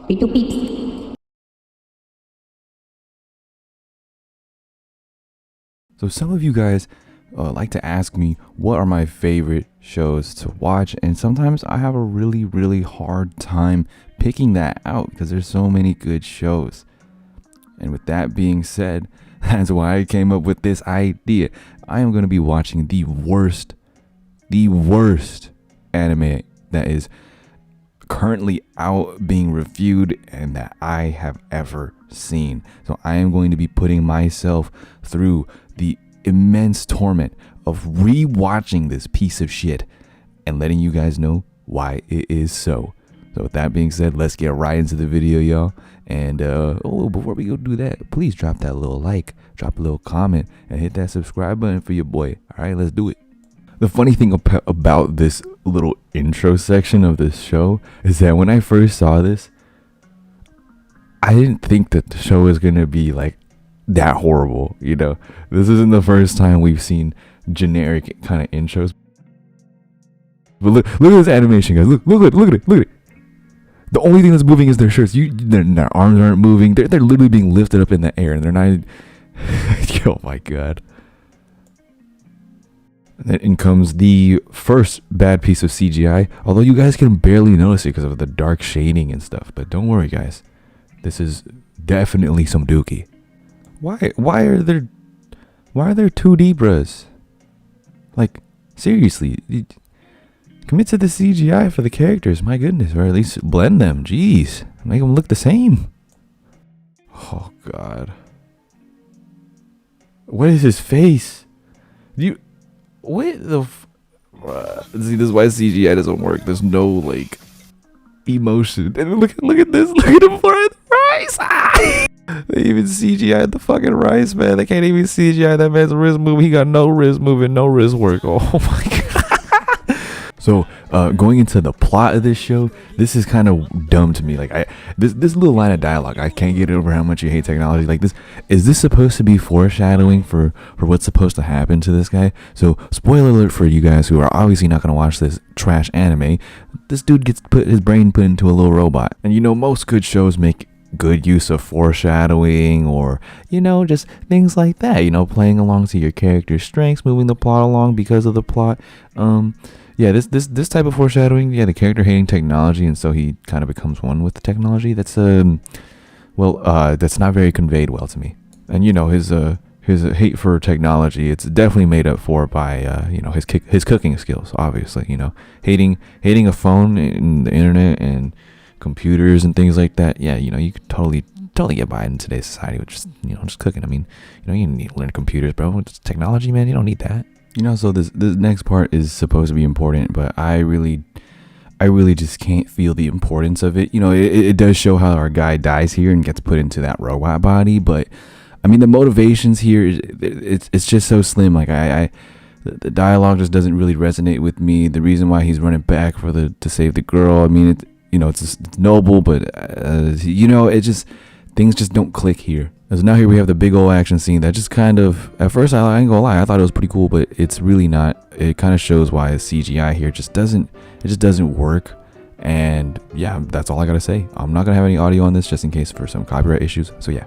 P2 peeps. So some of you guys like to ask me what are my favorite shows to watch, and sometimes I have a really hard time picking that out because there's so many good shows. And with that being said, that's why I came up with this idea. I am going to be watching the worst anime that is currently out being reviewed and that I have ever seen. So I am going to be putting myself through the immense torment of rewatching this piece of shit and letting you guys know why it is so. So with that being said, let's get right into the video, y'all. And before we go do that, please drop that little like, drop a little comment, and hit that subscribe button for your boy. All right, let's do it. The funny thing about this little intro section of this show is that when I first saw this, I didn't think that the show was gonna be like that horrible. You know, this isn't the first time we've seen generic kind of intros. But look at this animation, guys. Look at it. The only thing that's moving is their shirts. Their arms aren't moving. They're literally being lifted up in the air, and they're not. Oh my god. And then in comes the first bad piece of CGI. Although you guys can barely notice it because of the dark shading and stuff. But don't worry, guys. This is definitely some dookie. Why are there 2D bros? Like, seriously. Commit to the CGI for the characters, my goodness, or at least blend them. Jeez, make them look the same. Oh god, what is his face? What the? See, this is why CGI doesn't work. There's no like emotion. And look at this. Look at him flying the rice. They even CGI the fucking rice, man. They can't even CGI that man's wrist move. He got no wrist moving, no wrist work. Oh my god. So going into the plot of this show, this is kind of dumb to me. Like this little line of dialogue, I can't get over how much you hate technology. Like this, is this supposed to be foreshadowing for what's supposed to happen to this guy? So spoiler alert for you guys who are obviously not going to watch this trash anime. This dude gets his brain put into a little robot, and you know most good shows make good use of foreshadowing, or you know, just things like that, you know, playing along to your character's strengths, moving the plot along because of the plot. Yeah, this type of foreshadowing, yeah, the character hating technology, and so he kind of becomes one with the technology. That's that's not very conveyed well to me. And you know, his hate for technology, it's definitely made up for by you know, his cooking skills. Obviously, you know, hating a phone and the internet and computers and things like that. Yeah, you know, you could totally get by in today's society with just, you know, just cooking. I mean, you know, you need to learn computers, bro. It's technology, man. You don't need that. You know, so this next part is supposed to be important, but I really just can't feel the importance of it. You know, it does show how our guy dies here and gets put into that robot body, but I mean, the motivations here, it's just so slim. Like the dialogue just doesn't really resonate with me. The reason why he's running back to save the girl, I mean, you know, it's noble, but you know, things just don't click here. So now here we have the big old action scene that just kind of, at first, I ain't gonna lie, I thought it was pretty cool, but it's really not. It kind of shows why the CGI here just doesn't work. And yeah, that's all I gotta say. I'm not gonna have any audio on this just in case for some copyright issues. So yeah.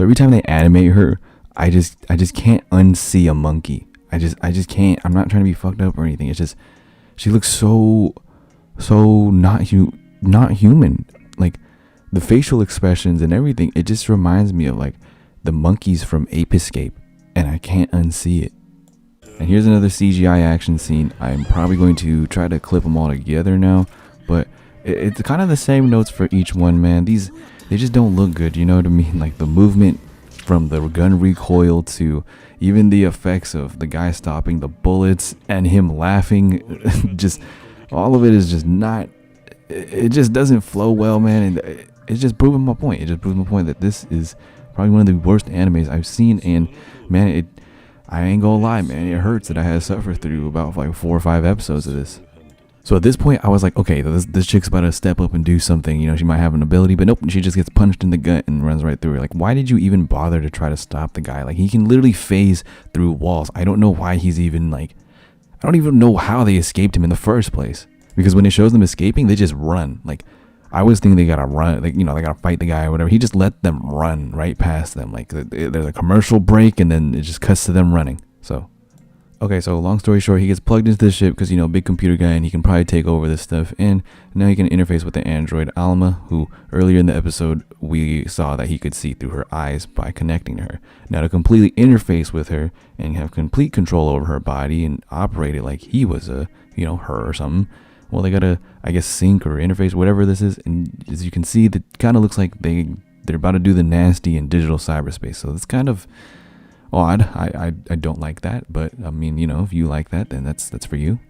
So every time they animate her, I just can't unsee a monkey. I just can't. I'm not trying to be fucked up or anything. It's just she looks so not human. Like the facial expressions and everything, it just reminds me of like the monkeys from Ape Escape, and I can't unsee it. And here's another CGI action scene. I'm probably going to try to clip them all together now, but it's kind of the same notes for each one, man. They just don't look good, you know what I mean? Like the movement from the gun recoil to even the effects of the guy stopping the bullets and him laughing, just all of it is just not, it just doesn't flow well, man. And it's just proving my point. It just proves my point that this is probably one of the worst animes I've seen. And man, I ain't gonna lie, man, it hurts that I had to suffer through about like 4 or 5 episodes of this. So at this point, I was like, okay, this chick's about to step up and do something. You know, she might have an ability, but nope, she just gets punched in the gut and runs right through her. Like, why did you even bother to try to stop the guy? Like, he can literally phase through walls. I don't know why he's even like, I don't even know how they escaped him in the first place. Because when it shows them escaping, they just run. Like, I was thinking they gotta run, like, you know, they gotta fight the guy or whatever. He just let them run right past them. Like, there's a commercial break and then it just cuts to them running. So, okay, so long story short, he gets plugged into the ship because, you know, big computer guy, and he can probably take over this stuff. And now he can interface with the android Alma, who earlier in the episode, we saw that he could see through her eyes by connecting to her. Now, to completely interface with her and have complete control over her body and operate it like he was a, you know, her or something, well, they gotta, I guess, sync or interface, whatever this is. And as you can see, it kind of looks like they're about to do the nasty in digital cyberspace. So it's kind of odd. I don't like that, but I mean, you know, if you like that, then that's for you.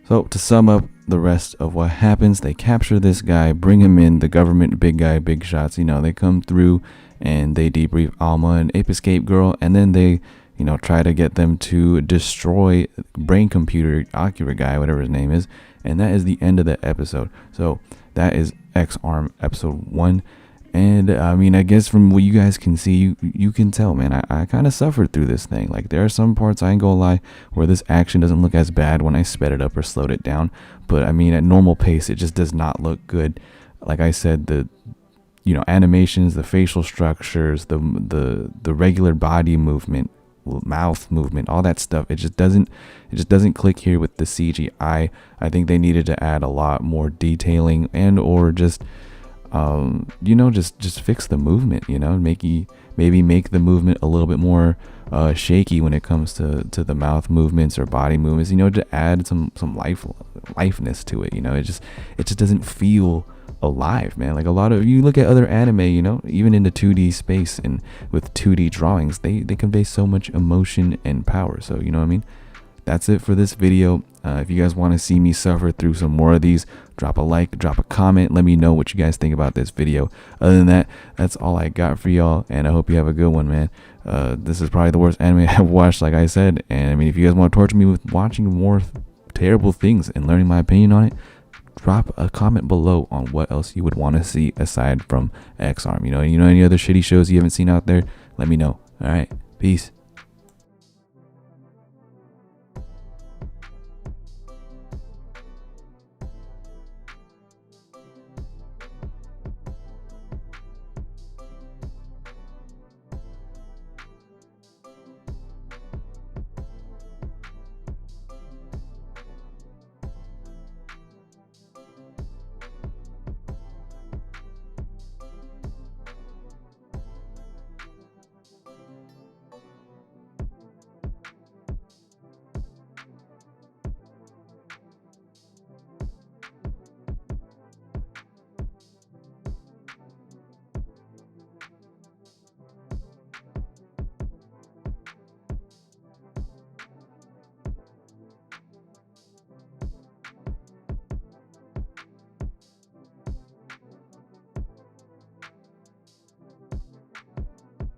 So to sum up the rest of what happens, they capture this guy, bring him in, the government big guy, big shots, you know, they come through and they debrief Alma and Ape Escape Girl, and then they, you know, try to get them to destroy brain computer Akira guy, whatever his name is, and that is the end of the episode. So that is X-Arm episode 1. And I mean, I guess from what you guys can see, you can tell, man, I kind of suffered through this thing. Like, there are some parts, I ain't gonna lie, where this action doesn't look as bad when I sped it up or slowed it down. But I mean, at normal pace, it just does not look good. Like I said, the, you know, animations, the facial structures, the regular body movement, mouth movement, all that stuff, it just doesn't click here with the CGI. I think they needed to add a lot more detailing and or just you know, just fix the movement, you know, maybe make the movement a little bit more shaky when it comes to the mouth movements or body movements, you know, to add some lifeness to it. You know, it just doesn't feel alive, man. Like, a lot of, you look at other anime, you know, even in the 2D space and with 2D drawings, they convey so much emotion and power. So, you know what I mean? That's it for this video. If you guys want to see me suffer through some more of these, drop a like, drop a comment, let me know what you guys think about this video. Other than that, that's all I got for y'all, and I hope you have a good one, man. This is probably the worst anime I've watched, like I said, and I mean, if you guys want to torture me with watching more terrible things and learning my opinion on it, drop a comment below on what else you would want to see aside from X-Arm. You know any other shitty shows you haven't seen out there, let me know. All right, peace.